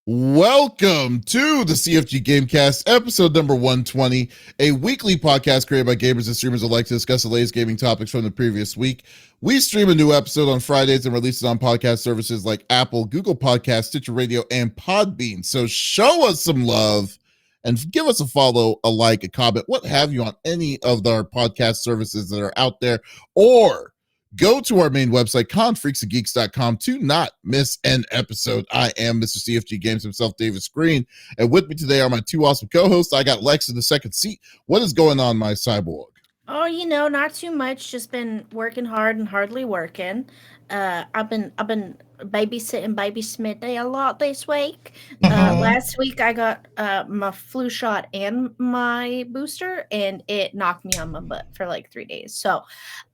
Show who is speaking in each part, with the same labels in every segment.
Speaker 1: Welcome to the CFG GameCast, episode number 120, a weekly podcast created by gamers and streamers alike to discuss the latest gaming topics from the previous week. We stream a new episode on Fridays and release it on podcast services like Apple, Google Podcasts, Stitcher Radio, and Podbean. So show us some love and give us a follow, a like, a comment, what have you on any of our podcast services that are out there, or go to our main website, confreaksandgeeks.com, to not miss an episode. I am Mr. CFG Games himself, Davis Green, and with me today are my two awesome co-hosts. I got Lex in the second seat. What is going on, my cyborg?
Speaker 2: Oh, not too much. Just been working hard and hardly working. I've been babysitting baby Smitty a lot this week. Last week I got my flu shot and my booster, and it knocked me on my butt for like 3 days. So,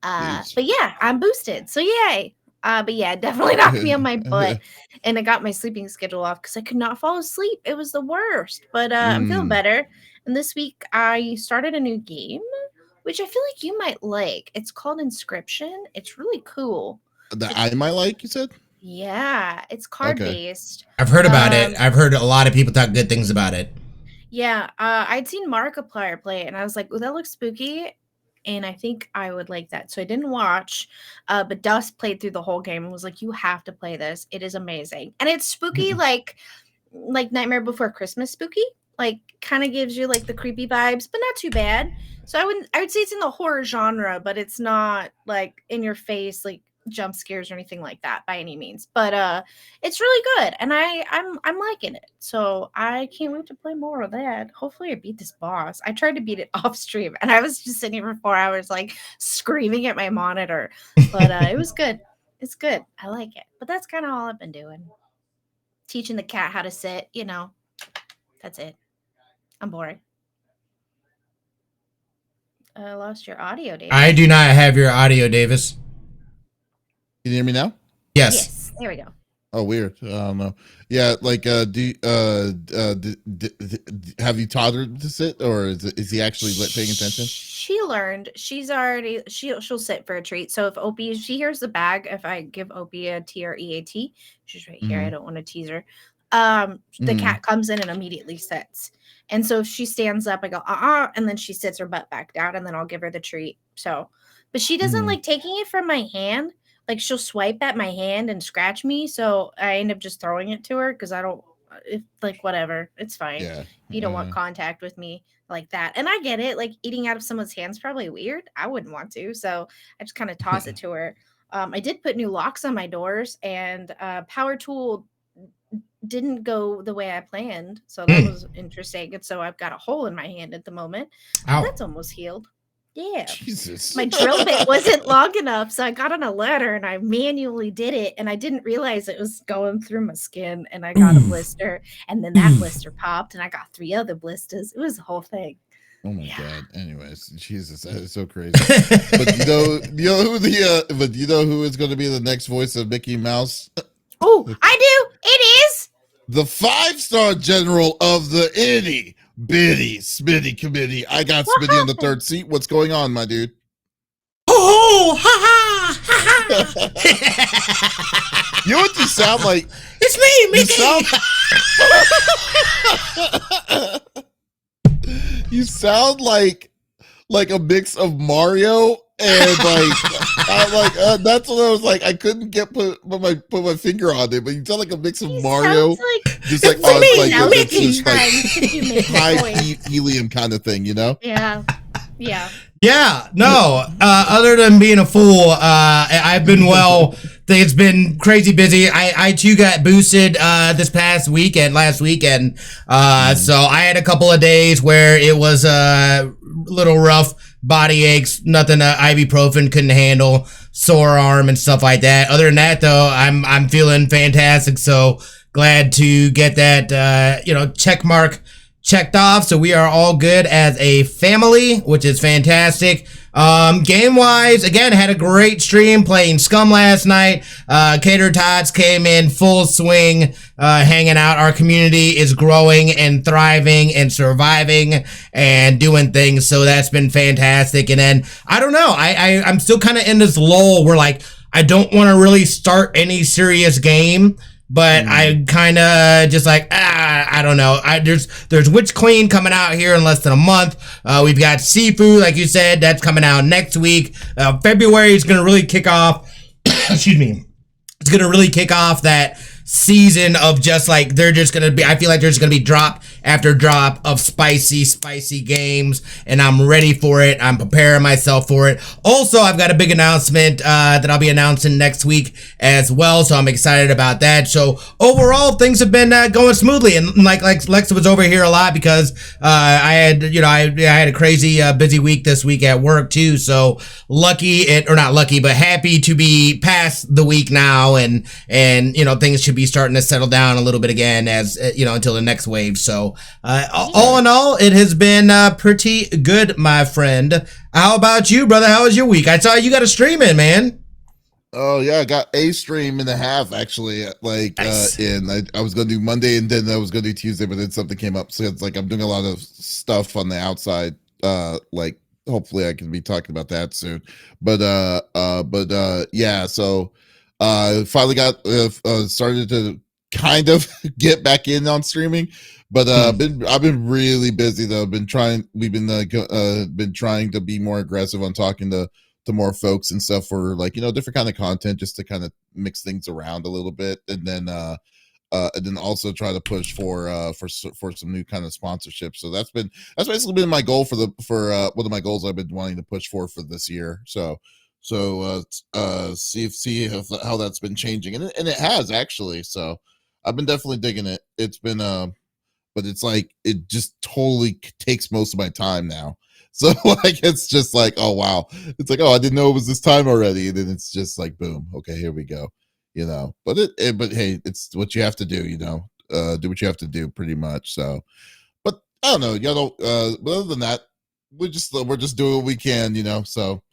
Speaker 2: but yeah, I'm boosted. So yay. But yeah, it definitely knocked me on my butt, and I got my sleeping schedule off because I could not fall asleep. It was the worst. But I'm feeling better. And this week I started a new game, which I feel like you might like. It's called Inscription. It's really cool.
Speaker 1: That I might like, you said?
Speaker 2: Yeah, it's card-based.
Speaker 3: I've heard about it. I've heard a lot of people talk good things about it.
Speaker 2: Yeah, I'd seen Markiplier play it, and I was like, oh, that looks spooky, and I think I would like that. So I didn't watch, but Dust played through the whole game and was like, you have to play this. It is amazing. And it's spooky like Nightmare Before Christmas spooky. Like, kind of gives you like the creepy vibes, but not too bad. So I would say it's in the horror genre, but it's not like in your face, like jump scares or anything like that by any means. But it's really good, and I'm liking it. So I can't wait to play more of that. Hopefully I beat this boss. I tried to beat it off stream, and I was just sitting here for 4 hours like screaming at my monitor. But it was good. It's good. I like it. But that's kind of all I've been doing. Teaching the cat how to sit, That's it. I'm bored. I lost your audio, Davis.
Speaker 3: I do not have your audio, Davis.
Speaker 1: Can you hear me now?
Speaker 3: Yes.
Speaker 2: There we go.
Speaker 1: Oh, weird. I don't know. Yeah, like, have you taught her to sit, or is he actually paying attention?
Speaker 2: She learned. She'll sit for a treat. So if she hears the bag, if I give Opie a TREAT, she's right here. I don't want to tease her. The cat comes in and immediately sits. And so if she stands up, I go, and then she sits her butt back down, and then I'll give her the treat. So, but she doesn't like taking it from my hand. Like, she'll swipe at my hand and scratch me. So I end up just throwing it to her because whatever. It's fine.
Speaker 1: Yeah.
Speaker 2: If you don't want contact with me like that. And I get it. Like, eating out of someone's hand's probably weird. I wouldn't want to. So I just kind of toss it to her. I did put new locks on my doors, and Power Tool didn't go the way I planned, so that was interesting. And so I've got a hole in my hand at the moment. That's almost healed. Yeah.
Speaker 1: Jesus.
Speaker 2: My drill bit wasn't long enough, so I got on a ladder and I manually did it, and I didn't realize it was going through my skin, and I got a blister, and then that blister popped, and I got 3 other blisters. It was the whole thing.
Speaker 1: Oh my God. Anyways, Jesus, that is so crazy. But you know who is going to be the next voice of Mickey Mouse?
Speaker 2: Oh, I do. It is
Speaker 1: the 5-star general of the itty bitty Smitty committee. I got Smitty on the third seat. What's going on, my dude?
Speaker 3: Oh, ha ha ha.
Speaker 1: You know what you sound like?
Speaker 3: It's
Speaker 1: me, Mickey. You sound like a mix of Mario and that's what I was like. I couldn't put my finger on it, but you sound like a mix of Mario, just like high helium kind of thing,
Speaker 2: Yeah.
Speaker 3: Yeah, no. Other than being a fool, I've been well. It's been crazy busy. I too got boosted last weekend. So I had a couple of days where it was a little rough, body aches, nothing ibuprofen couldn't handle, sore arm and stuff like that. Other than that, though, I'm feeling fantastic. So glad to get that check mark checked off, so we are all good as a family, which is fantastic. Game wise, again, had a great stream playing Scum last night. Cater Tots came in full swing, hanging out. Our community is growing and thriving and surviving and doing things, so that's been fantastic. And then I don't know, I'm still kind of in this lull where like I don't want to really start any serious game but I kind of just like, I don't know. There's Witch Queen coming out here in less than a month. We've got Sifu, like you said, that's coming out next week. February is gonna really kick off. Excuse me. It's gonna really kick off that season of just like they're just gonna be. I feel like there's gonna be drop after drop of spicy games, and I'm ready for it. I'm preparing myself for it. Also, I've got a big announcement that I'll be announcing next week as well, so I'm excited about that. So overall, things have been going smoothly, and like Lexa was over here a lot because I had I had a crazy busy week this week at work too. So or not lucky, but happy to be past the week now, and things should be starting to settle down a little bit again as until the next wave. So all in all, it has been pretty good, my friend. How about you, brother? How was your week? I saw you got a stream in, man.
Speaker 1: Oh yeah, I got a stream and a half actually.
Speaker 3: Nice.
Speaker 1: I was gonna do Monday and then I was gonna do Tuesday, but then something came up. So it's like I'm doing a lot of stuff on the outside. Hopefully I can be talking about that soon. Yeah. So finally got started to kind of get back in on streaming, but I've been really busy though. We've been trying to be more aggressive on talking to more folks and stuff for different kind of content just to kind of mix things around a little bit, and then also try to push for some new kind of sponsorship. So that's basically been my goal for one of my goals I've been wanting to push for this year. See how that's been changing, and it has actually. So I've been definitely digging it. It's been but it's like it just totally takes most of my time now. So it's just like, oh wow, it's like, oh, I didn't know it was this time already, and then it's just like boom, okay, here we go. But but hey, it's what you have to do. Do what you have to do pretty much. So but I don't know, but other than that, we're just doing what we can. So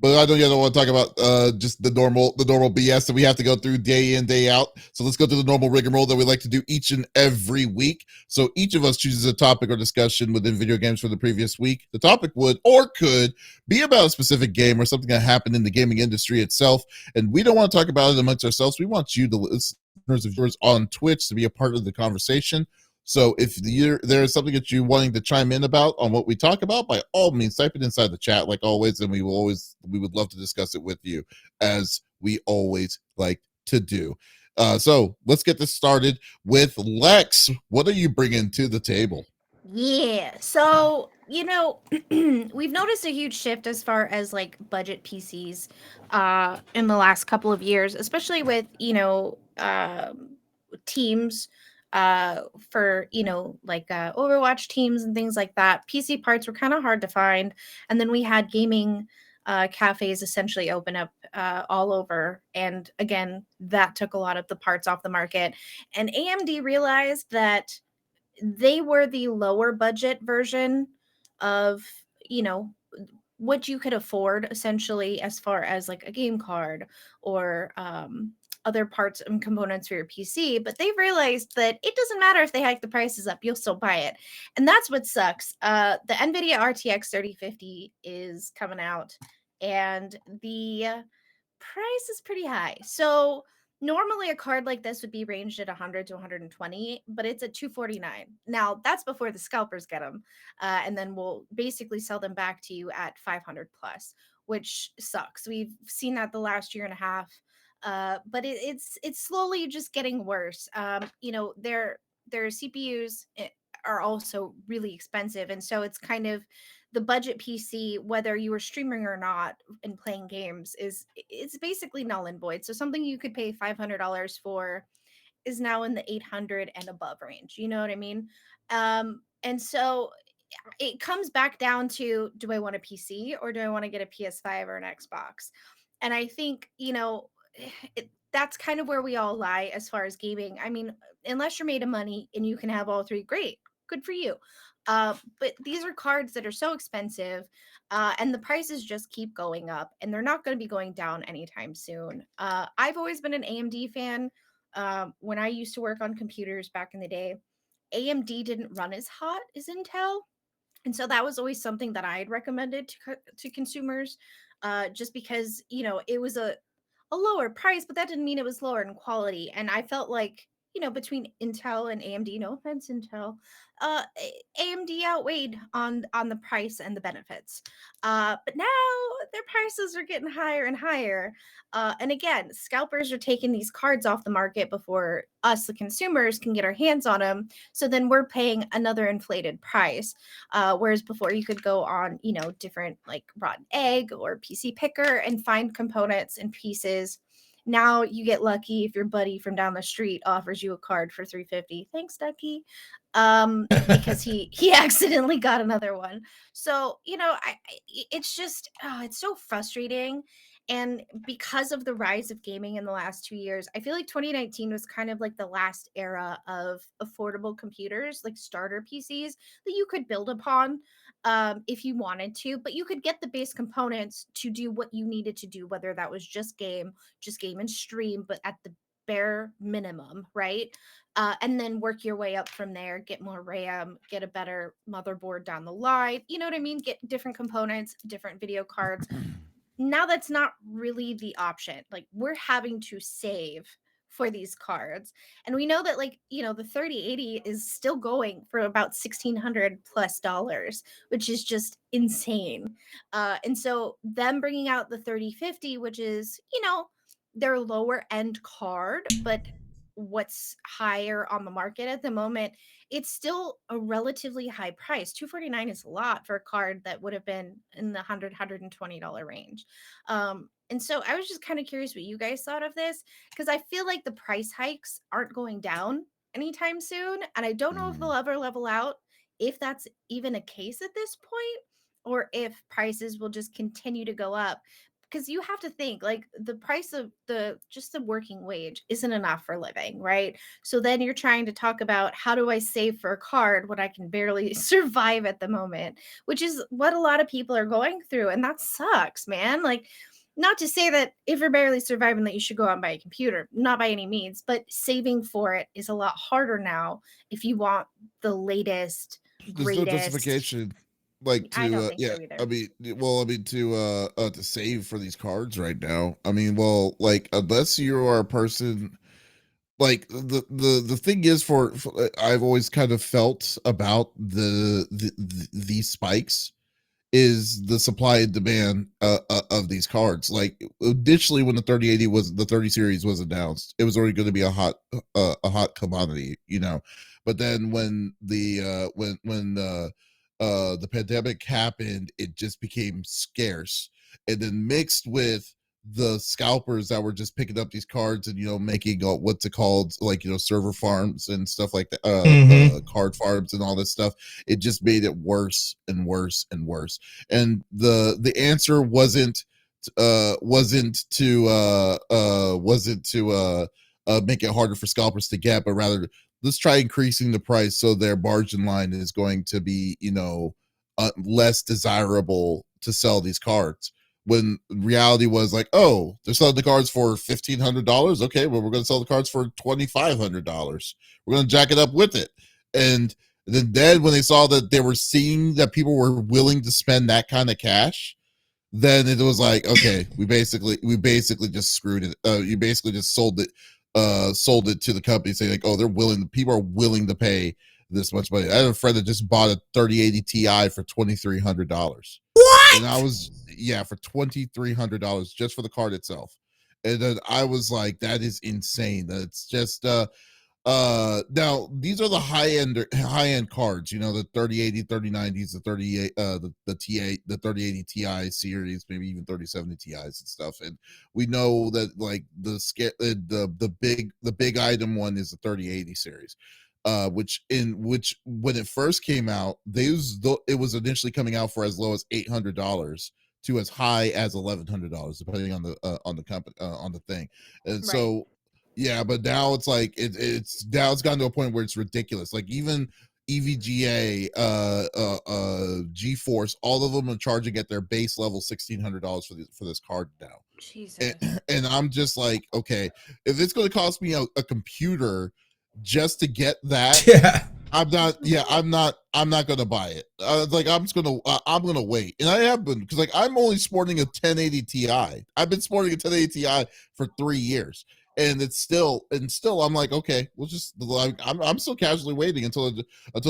Speaker 1: but I don't want to talk about just the normal BS that we have to go through day in, day out. So let's go through the normal rigmarole that we like to do each and every week. So each of us chooses a topic or discussion within video games for the previous week. The topic would or could be about a specific game or something that happened in the gaming industry itself. And we don't want to talk about it amongst ourselves. We want you, the listeners of yours on Twitch, to be a part of the conversation. So if there's something that you're wanting to chime in about on what we talk about, by all means, type it inside the chat like always, and we would love to discuss it with you as we always like to do. So let's get this started with Lex. What are you bringing to the table?
Speaker 2: Yeah. So, we've noticed a huge shift as far as like budget PCs in the last couple of years, especially with, teams for, Overwatch teams and things like that. PC parts were kind of hard to find. And then we had gaming cafes essentially open up all over. And again, that took a lot of the parts off the market. And AMD realized that they were the lower budget version of, you know, what you could afford essentially as far as like a game card or other parts and components for your PC, but they've realized that it doesn't matter if they hike the prices up, you'll still buy it. And that's what sucks. The NVIDIA RTX 3050 is coming out, and the price is pretty high. So normally a card like this would be ranged at 100 to 120, but it's at 249. Now that's before the scalpers get them, and then we'll basically sell them back to you at 500 plus, which sucks. We've seen that the last year and a half, but it's slowly just getting worse. Their CPUs are also really expensive, and so it's kind of the budget PC, whether you are streaming or not and playing games, it's basically null and void. So something you could pay $500 for is now in the 800 and above range. You know what I mean? And so it comes back down to, do I want a PC or do I want to get a PS5 or an Xbox? And I think, that's kind of where we all lie as far as gaming. I mean, unless you're made of money and you can have all three, great, good for you. But these are cards that are so expensive, and the prices just keep going up, and they're not going to be going down anytime soon. I've always been an AMD fan. When I used to work on computers back in the day, AMD didn't run as hot as Intel, and so that was always something that I had recommended to consumers, just because it was a lower price, but that didn't mean it was lower in quality. And I felt like, between Intel and AMD, no offense, Intel, AMD outweighed on the price and the benefits. But now their prices are getting higher and higher. And again, scalpers are taking these cards off the market before us, the consumers, can get our hands on them. So then we're paying another inflated price. Whereas before you could go on, different like Rotten Egg or PC Picker and find components and pieces. Now you get lucky if your buddy from down the street offers you a card for $350. Thanks, Ducky. Because he accidentally got another one. So, it's just it's so frustrating. And because of the rise of gaming in the last 2 years, I feel like 2019 was kind of like the last era of affordable computers, like starter PCs that you could build upon if you wanted to, but you could get the base components to do what you needed to do, whether that was just game and stream, but at the bare minimum, right? And then work your way up from there, get more RAM, get a better motherboard down the line. You know what I mean? Get different components, different video cards. Now that's not really the option. Like we're having to save for these cards. And we know that the 3080 is still going for about $1,600 plus, which is just insane. And so them bringing out the 3050, which is, their lower end card, but what's higher on the market at the moment, it's still a relatively high price. 249 is a lot for a card that would have been in the $120 range. And so I was just kind of curious what you guys thought of this, because I feel like the price hikes aren't going down anytime soon, and I don't know if they'll ever level out, if that's even a case at this point, or if prices will just continue to go up. Because you have to think, like, the price of the working wage isn't enough for living, right? So then you're trying to talk about, how do I save for a card when I can barely survive at the moment, which is what a lot of people are going through, and that sucks, man. Like, not to say that if you're barely surviving that you should go out and buy a computer, not by any means, but saving for it is a lot harder now if you want the latest,
Speaker 1: There's no
Speaker 2: greatest.
Speaker 1: justification, like
Speaker 2: I don't
Speaker 1: to
Speaker 2: think
Speaker 1: yeah.
Speaker 2: so either.
Speaker 1: I mean, to save for these cards right now. I mean, well, like unless you are a person, like the thing is for I've always kind of felt about these spikes is the supply and demand of these cards. Like initially, when the 3080 was the 30 series was announced, it was already going to be a hot commodity, But then when the pandemic happened, it just became scarce, and then mixed with the scalpers that were just picking up these cards and making what's it called, like server farms and stuff like that, card farms and all this stuff. It just made it worse and worse and worse. And the answer wasn't to make it harder for scalpers to get, but rather let's try increasing the price so their margin line is going to be less desirable to sell these cards, when reality was like, oh, they're selling the cards for $1,500. Okay, well, we're going to sell the cards for $2,500. We're going to jack it up with it. And then when they saw that they were seeing that people were willing to spend that kind of cash, then it was like, okay, we basically just screwed it. You basically just sold it to the company, saying like, oh, people are willing to pay this much money. I had a friend that just bought a 3080 Ti for $2,300.
Speaker 3: What?
Speaker 1: And I was for $2,300 just for the card itself. And then I was like, that is insane. That's just now these are the high end cards, the 3080, 3090s, the 38 the T8, the 3080 Ti series, maybe even 3070 Ti's and stuff. And we know that like the big item one is the 3080 series. Which when it first came out, it was initially coming out for as low as $800 to as high as $1,100, depending on the company, on the thing. And so yeah, but now it's like it's gotten to a point where it's ridiculous. Like even EVGA, GeForce, all of them are charging at their base level $1,600 for this card now.
Speaker 2: Jesus.
Speaker 1: And I'm just like, okay, if it's going to cost me a computer just to get that,
Speaker 3: Yeah.
Speaker 1: I'm not. Yeah, I'm not. I'm not gonna buy it. Like I'm just gonna. I'm gonna wait, and I have been because like I'm only sporting a 1080 Ti. I've been sporting a 1080 Ti for 3 years, and it's still I'm like, okay, we'll just like I'm still casually waiting until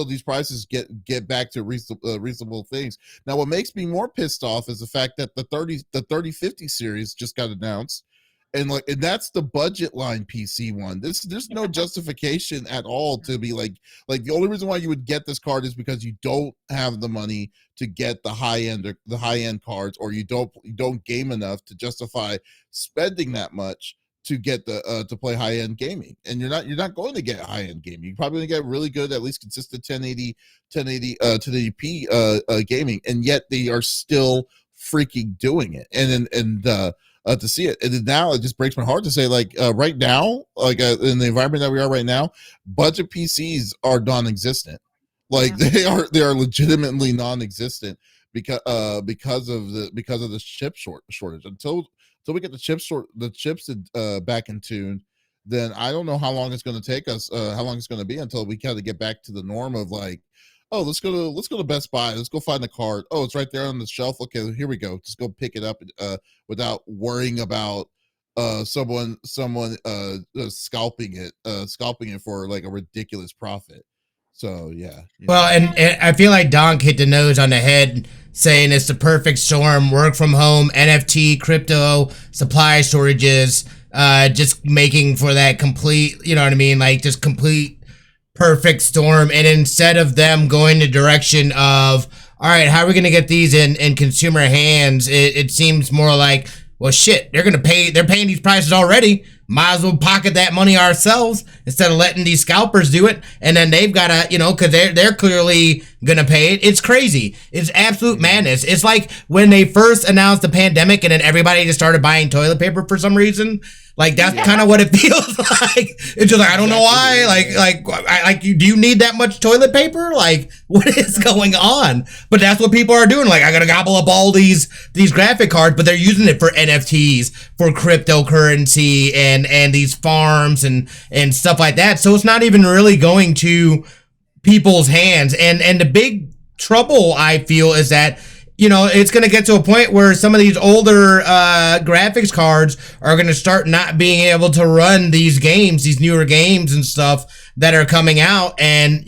Speaker 1: these prices get back to reasonable things. Now, what makes me more pissed off is the fact that the 3050 series just got announced. And that's the budget line PC one. There's no justification at all to be like the only reason why you would get this card is because you don't have the money to get the high end cards, or you don't game enough to justify spending that much to get the to play high end gaming. And you're not going to get high end gaming. You're probably going to get really good, at least consistent 1080p gaming, and yet they are still freaking doing it. To see it, and then now it just breaks my heart to say, like, right now, like in the environment that we are right now, budget PCs are non-existent. Like they are legitimately non-existent because of the chip shortage. Until we get the chips back in tune, then I don't know how long it's going to take us, how long it's going to be until we kind of get back to the norm of like, oh, let's go to Best Buy. Let's go find the card. Oh, it's right there on the shelf. Okay, here we go. Just go pick it up without worrying about someone scalping it for like a ridiculous profit. So yeah.
Speaker 3: Well, and I feel like Donk hit the nose on the head saying it's the perfect storm: work from home, NFT, crypto, supply shortages, just making for that complete, you know what I mean? Like just complete perfect storm. And instead of them going the direction of, all right, how are we going to get these in consumer hands, it seems more like, well, shit, they're paying these prices already, might as well pocket that money ourselves instead of letting these scalpers do it. And then they've got to, because they're clearly gonna pay it. It's crazy. It's absolute madness. It's like when they first announced the pandemic and then everybody just started buying toilet paper for some reason. Like that's kind of what it feels like. It's just like, I don't know why. Do you need that much toilet paper? Like, what is going on? But that's what people are doing. Like, I gotta gobble up all these graphic cards, but they're using it for NFTs, for cryptocurrency, and these farms and stuff like that. So it's not even really going to people's hands. And the big trouble I feel is that, it's going to get to a point where some of these older graphics cards are going to start not being able to run these games, these newer games and stuff that are coming out. And,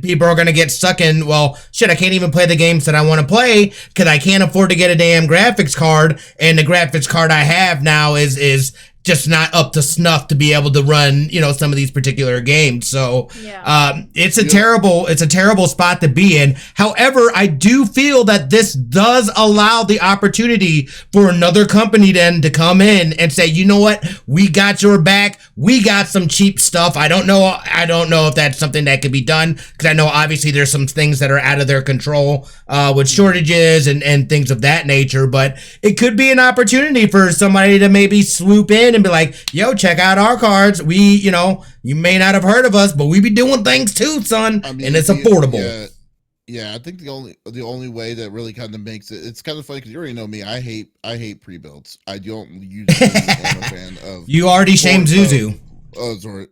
Speaker 3: people are going to get stuck in, well, shit, I can't even play the games that I want to play because I can't afford to get a damn graphics card. And the graphics card I have now is just not up to snuff to be able to run, some of these particular games. So it's a terrible spot to be in. However, I do feel that this does allow the opportunity for another company then to come in and say, you know what, we got your back. We got some cheap stuff. I don't know if that's something that could be done, because I know obviously there's some things that are out of their control with shortages and things of that nature, but it could be an opportunity for somebody to maybe swoop in and be like, yo, check out our cards. We, you may not have heard of us, but we be doing things too, son. And it's affordable.
Speaker 1: Yeah, I think the only way that really kind of makes it's kind of funny because you already know me. I hate pre-builds. I don't usually am a fan of.
Speaker 3: You already shamed Zuzu.
Speaker 1: Oh yeah,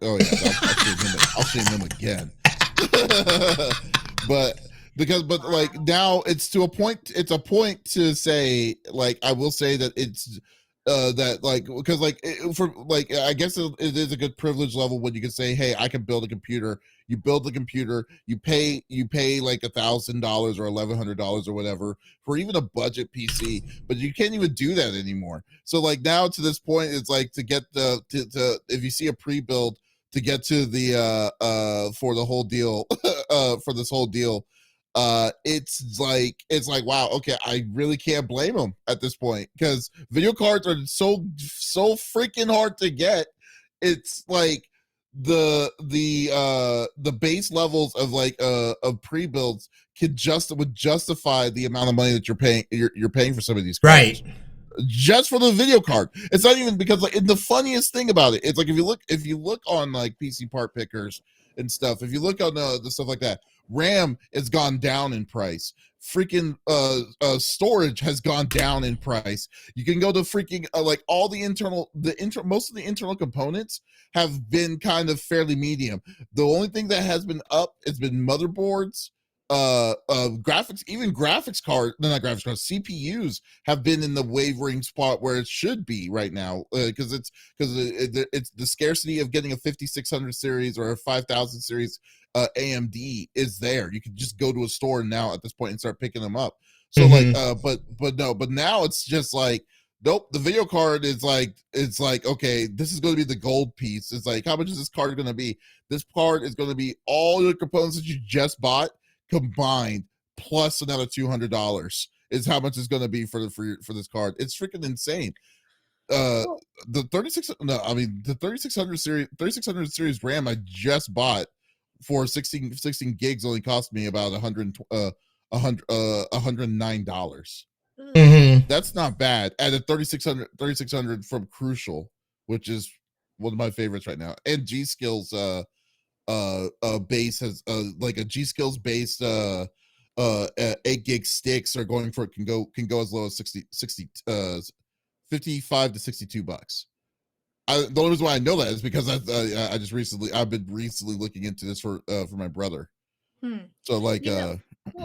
Speaker 1: I'll shame him again. but like now it's a point to say, like, I will say that it's that like, because like for like I guess it is a good privilege level when you can say, hey, I can build a computer. You build the computer, you pay like $1,000 or $1,100 or whatever for even a budget PC, but you can't even do that anymore. So like now to this point, it's like to get if you see a pre-build to get to the for the whole deal for this whole deal, it's like wow, okay, I really can't blame them at this point because video cards are so freaking hard to get. It's like the base levels of like of pre-builds would justify the amount of money that you're paying for some of these cards.
Speaker 3: Right.
Speaker 1: Just for the video card. It's not even because like the funniest thing about it, it's like if you look on like PC part pickers and stuff, if you look on the stuff like that, RAM has gone down in price. Freaking storage has gone down in price. You can go to freaking like all the most of the internal components have been kind of fairly medium. The only thing that has been up has been motherboards, graphics, even graphics card, no, not graphics cards, CPUs have been in the wavering spot where it should be right now, because it's the scarcity of getting a 5600 series or a 5000 series AMD is there. You can just go to a store now at this point and start picking them up. So like, but now it's just like, nope, the video card is like, it's like, okay, this is going to be the gold piece. It's like, how much is this card going to be? This card is going to be all the components that you just bought combined plus another $200 is how much it's going to be for this card. It's freaking insane. The 3600 series RAM I just bought for 16 gigs only cost me about $109. That's not bad. At a 3600 from Crucial, which is one of my favorites right now, and G Skills base has like a G Skills based 8 gig sticks are going for, can go as low as 55 to $62. The only reason why I know that is because I've been recently looking into this for my brother. So like,
Speaker 2: well,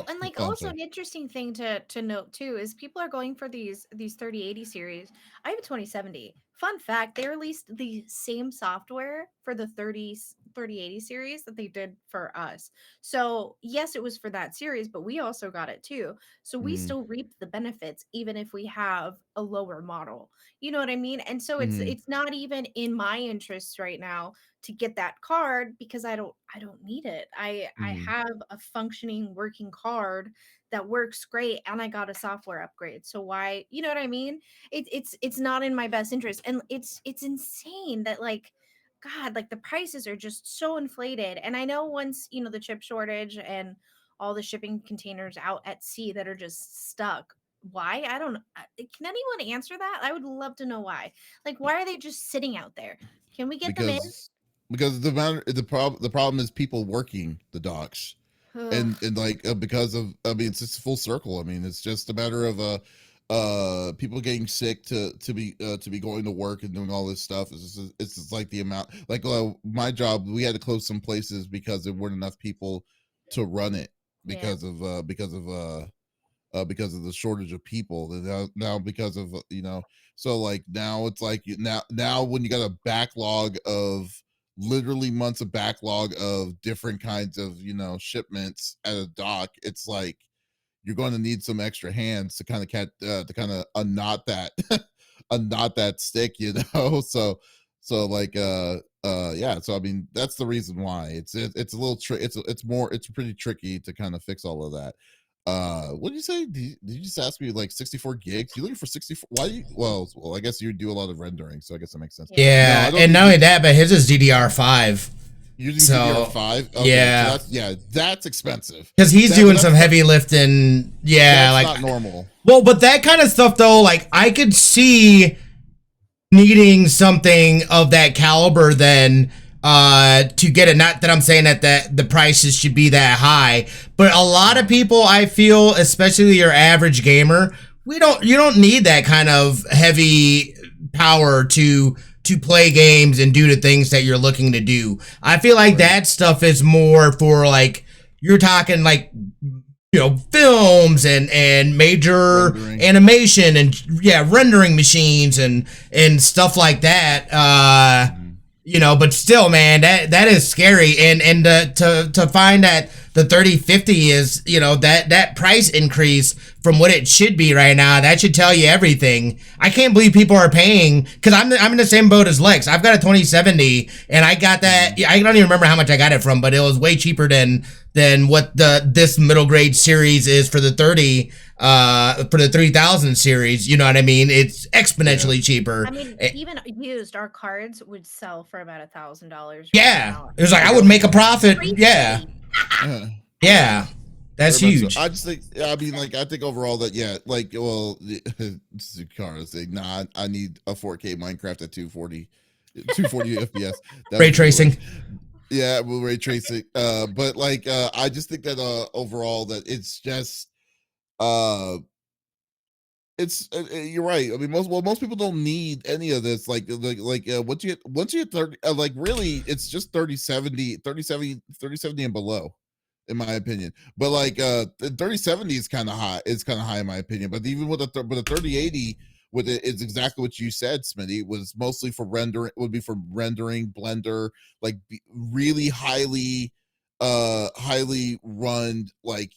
Speaker 2: and like also an interesting thing to note too is people are going for these 3080 series. I have a 2070. Fun fact, they released the same software for the 3080 series that they did for us. So yes, it was for that series, but we also got it too. So we still reap the benefits even if we have a lower model. You know what I mean? And so it's not even in my interests right now to get that card because I don't need it. I have a functioning working card that works great and I got a software upgrade. So why, you know what I mean? It's not in my best interest. And it's insane that like, God, like the prices are just so inflated. And I know once, the chip shortage and all the shipping containers out at sea that are just stuck. Why? I don't. Can anyone answer that? I would love to know why. Like, why are they just sitting out there? Can we get them in?
Speaker 1: Because the problem is people working the docks. and like because of, I mean, it's just full circle. I mean, it's just a matter of people getting sick to be going to work and doing all this stuff. It's just like the amount, like my job, we had to close some places because there weren't enough people to run it because of the shortage of people. Now because of so like now it's like now when you got a backlog of literally months of backlog of different kinds of shipments at a dock, it's like you're going to need some extra hands to kind of unknot that unknot that stick, so like yeah, so I mean that's the reason why it's a little it's pretty tricky to kind of fix all of that. What did you say? Did you just ask me like 64 gigs? You looking for 64? Why do you, well, I guess you do a lot of rendering, so I guess that makes sense.
Speaker 3: Yeah, and not only that, but his is DDR5.
Speaker 1: Using DDR5? Okay,
Speaker 3: yeah.
Speaker 1: So that's expensive.
Speaker 3: Because he's doing some heavy lifting. Yeah,
Speaker 1: that's
Speaker 3: like
Speaker 1: not normal.
Speaker 3: Well, but that kind of stuff though, like I could see needing something of that caliber then to get it. Not that I'm saying that the prices should be that high, but a lot of people, I feel, especially your average gamer, you don't need that kind of heavy power to play games and do the things that you're looking to do. I feel like that stuff is more for like, you're talking like, films and major animation and rendering machines and stuff like that. But still, man, that is scary. And to find that the 3050 is, that price increase from what it should be right now, that should tell you everything. I can't believe people are paying, because I'm in the same boat as Lex. I've got a 2070 and I got that. I don't even remember how much I got it from, but it was way cheaper than what this middle grade series is for the 3000 series. You know what I mean? It's exponentially cheaper.
Speaker 2: I mean, even used, our cards would sell for about $1,000.
Speaker 3: Yeah, it was like I would make a profit. Yeah, yeah, that's huge.
Speaker 1: I just think, I mean, like, I think overall that, Cara saying, nah, I need a 4K Minecraft at 240 FPS.
Speaker 3: Ray tracing.
Speaker 1: Yeah, with ray tracing. But like, I just think that overall that it's just uh it's you're right. I mean, most people don't need any of this. Once you get 30, like really, it's just 3070 and below, in my opinion. But like the 3070 is kind of high. It's kind of high in my opinion. But even with a 3080 with it, it's exactly what you said, Smitty. It was mostly for rendering. Would be for rendering, Blender, like really highly run, like,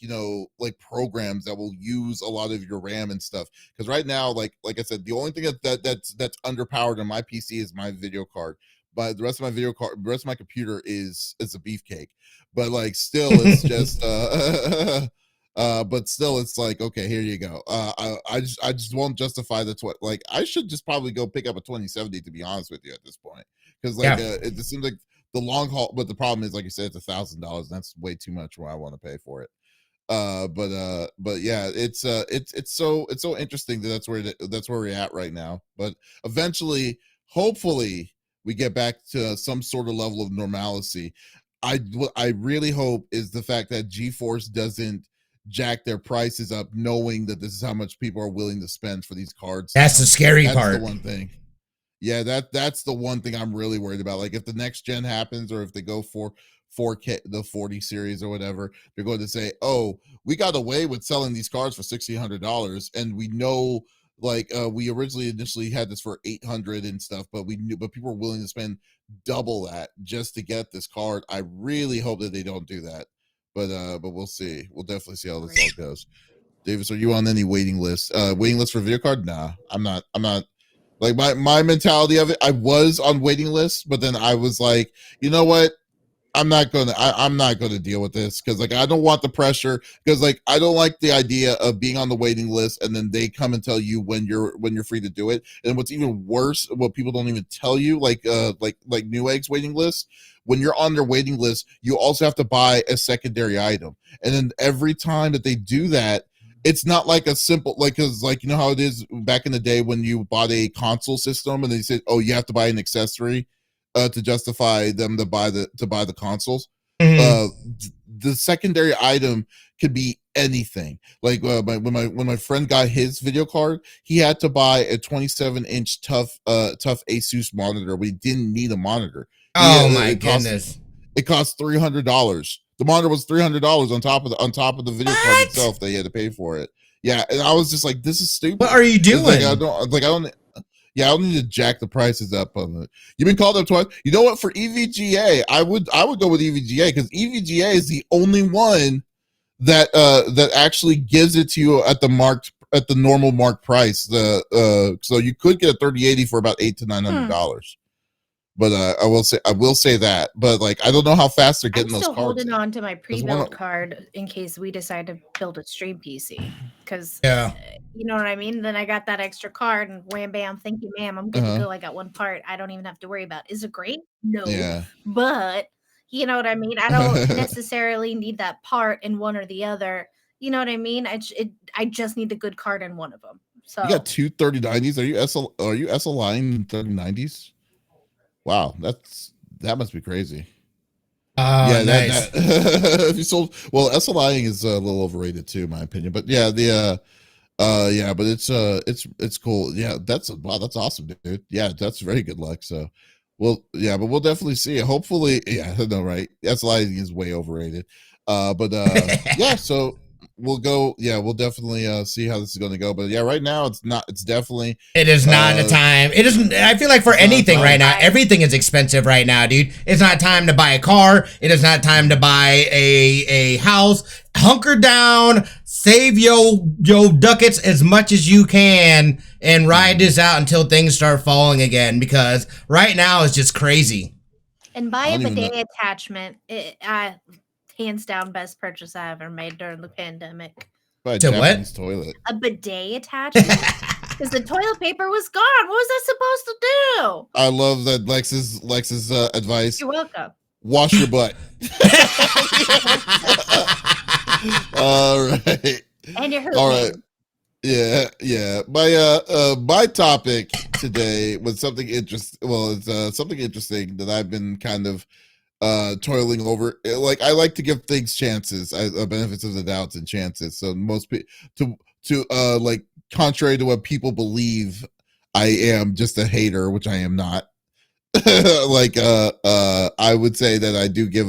Speaker 1: like programs that will use a lot of your RAM and stuff. Because right now, like I said, the only thing that's underpowered on my PC is my video card. But the rest of my the rest of my computer is a beefcake. But like still, it's just but still, it's like, okay, here you go. I just won't justify the like I should just probably go pick up a 2070, to be honest with you, at this point. Because like it just seems like the long haul, but the problem is, like you said, it's $1,000. That's way too much where I want to pay for it. But yeah, it's so interesting that that's where we're at right now. But eventually, hopefully, we get back to some sort of level of normalcy. What I really hope is the fact that GeForce doesn't jack their prices up, knowing that this is how much people are willing to spend for these cards.
Speaker 3: That's the scary
Speaker 1: That's
Speaker 3: part.
Speaker 1: the one thing. Yeah, that's the one thing I'm really worried about. Like if the next gen happens, or if they go for 4K, the 40 series or whatever, they're going to say, "Oh, we got away with selling these cards for $1,600, and we know, like, we initially had this for 800 and stuff, but but people were willing to spend double that just to get this card." I really hope that they don't do that, but we'll see. We'll definitely see how this all goes. Davis, are you on any waiting list? Waiting list for video card? Nah, I'm not. Like my mentality of it, I was on waiting lists, but then I was like, you know what? I'm not gonna deal with this, because like I don't want the pressure, because like I don't like the idea of being on the waiting list and then they come and tell you when you're free to do it. And what's even worse, what people don't even tell you, like Newegg's waiting list, when you're on their waiting list, you also have to buy a secondary item. And then every time that they do that, it's not like a simple, like, because like, you know how it is back in the day when you bought a console system and they said, oh, you have to buy an accessory to justify them to buy the consoles.
Speaker 3: Mhm.
Speaker 1: The secondary item could be anything. Like when my friend got his video card, he had to buy a 27-inch tough Asus monitor, but he didn't need a monitor.
Speaker 3: Oh my goodness!
Speaker 1: It cost $300. The monitor was $300 on top of the video card itself. They had to pay for it. Yeah, and I was just like, this is stupid.
Speaker 3: What are you doing?
Speaker 1: Like, I don't. Yeah, I don't need to jack the prices up on it. You've been called up twice. You know what? For EVGA, I would go with EVGA, because EVGA is the only one that actually gives it to you at the normal mark price. So you could get a 3080 for about $800 to $900. But I will say that. But like, I don't know how fast they're getting those cards.
Speaker 2: I'm still holding on to my pre-built card in case we decide to build a stream PC, because you know what I mean. Then I got that extra card, and wham bam, thank you, ma'am. I'm good to go. I got one part. I don't even have to worry about. Is it great? No.
Speaker 1: Yeah.
Speaker 2: But you know what I mean. I don't necessarily need that part in one or the other. You know what I mean. I just need the good card in one of them. So
Speaker 1: you got two 3090s. Are you SLI 3090s? Wow, that must be crazy.
Speaker 3: Yeah, nice.
Speaker 1: If you sold, well, SLIing is a little overrated too, in my opinion. But yeah, yeah, but it's cool. Yeah, that's awesome, dude. Yeah, that's very good luck. So, well, yeah, but we'll definitely see it. Hopefully, yeah, I know, right? SLIing is way overrated. But yeah, so we'll go. Yeah, we'll definitely see how this is going to go. But yeah, right now it's definitely.
Speaker 3: It is not a time. It isn't. I feel like for anything right now, everything is expensive right now, dude. It's not time to buy a car. It is not time to buy a house. Hunker down, save your ducats as much as you can, and ride this out until things start falling again. Because right now it's just crazy.
Speaker 2: And buy a bidet attachment. Hands down, best purchase I ever made during the pandemic.
Speaker 1: Buy a Japanese toilet.
Speaker 2: A bidet attachment? Because the toilet paper was gone. What was I supposed to do?
Speaker 1: I love that Lex's advice.
Speaker 2: You're welcome.
Speaker 1: Wash your butt. All right.
Speaker 2: And your hoop.
Speaker 1: All right. Yeah. My topic today was something interesting. Well, it's something interesting that I've been kind of toiling over. Like, I like to give things chances, benefits of the doubts and chances. So most people, to like, contrary to what people believe, I am just a hater, which I am not. Like, I would say that I do give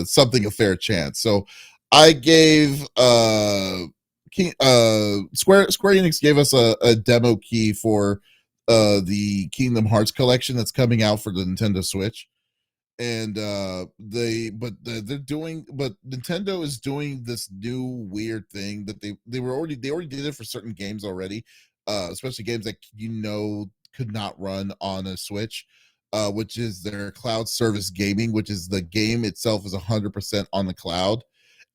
Speaker 1: something a fair chance. So I gave Square Enix gave us a demo key for the Kingdom Hearts collection that's coming out for the Nintendo Switch. And they're doing, but Nintendo is doing this new weird thing that they already did it for certain games already, especially games that could not run on a Switch, which is their cloud service gaming, which is the game itself is 100% on the cloud.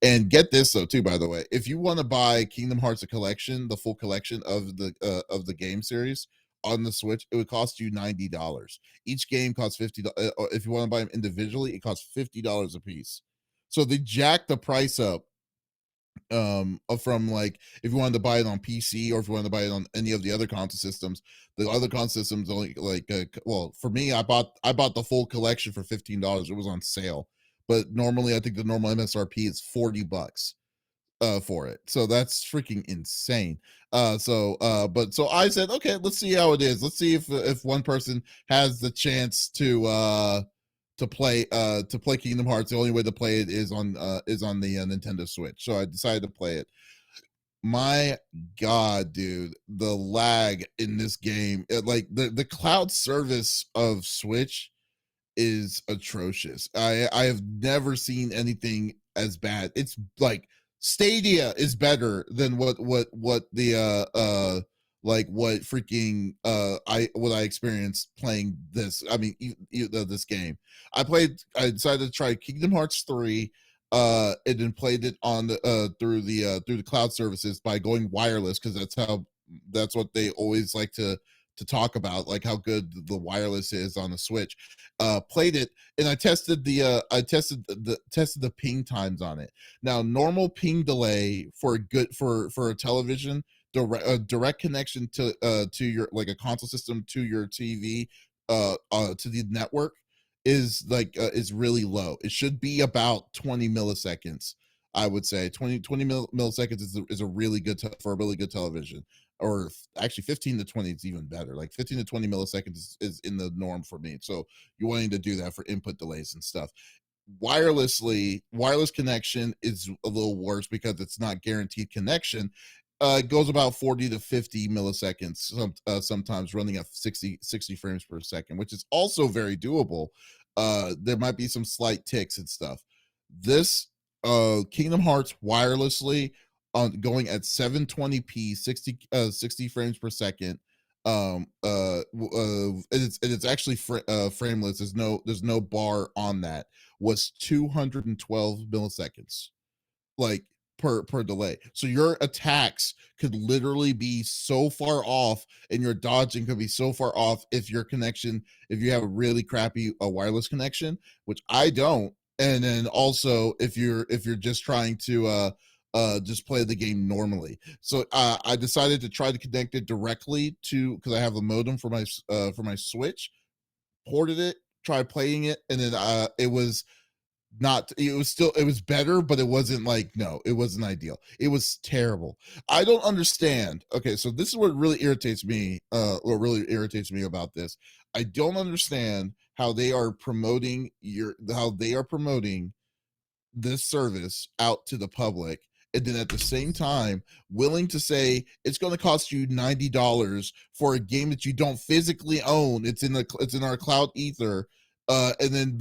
Speaker 1: And get this though, too, by the way, if you want to buy Kingdom Hearts collection, the full collection of the game series on the Switch, it would cost you $90. Each game costs $50. If you want to buy them individually, it costs $50 a piece. So they jacked the price up, from, like, if you wanted to buy it on PC or if you wanted to buy it on any of the other console systems. The other console systems only, like, well, for me, I bought the full collection for $15. It was on sale, but normally I think the normal MSRP is $40 for it. So that's freaking insane. So I said, okay, let's see how it is. Let's see if one person has the chance to play Kingdom Hearts. The only way to play it is on the Nintendo Switch. So I decided to play it. My God, dude, the lag in this game, like the cloud service of Switch is atrocious. I have never seen anything as bad. It's like Stadia is better than what the like what freaking I experienced playing this. I mean, this game. I decided to try Kingdom Hearts 3, and then played it on the through the cloud services by going wireless, because that's what they always like to talk about, like how good the wireless is on the Switch. Played it, and I tested the ping times on it. Now, normal ping delay for a television, direct connection to your, like, a console system to your TV, to the network, is is really low. It should be about 20 milliseconds. I would say 20 milliseconds is a really good for a really good television. Or actually 15 to 20 is even better. Like 15 to 20 milliseconds is in the norm for me. So you're wanting to do that for input delays and stuff. Wireless connection is a little worse because it's not guaranteed connection. It goes about 40 to 50 milliseconds, sometimes running at 60 frames per second, which is also very doable. There might be some slight ticks and stuff. This Kingdom Hearts wirelessly, on going at 720p, 60 frames per second, it's actually frameless. There's no bar on that. Was 212 milliseconds, like, per delay. So your attacks could literally be so far off, and your dodging could be so far off if you have a really crappy wireless connection, which I don't. And then also if you're just trying to just play the game normally. So I decided to try to connect it directly to, because I have a modem for my Switch, ported it, tried playing it, and then it was better, but it wasn't like, no, it wasn't ideal. It was terrible. I don't understand. Okay, so this is what really irritates me, about this. I don't understand how they are promoting this service out to the public, and then at the same time willing to say it's going to cost you $90 for a game that you don't physically own. It's in our cloud ether, and then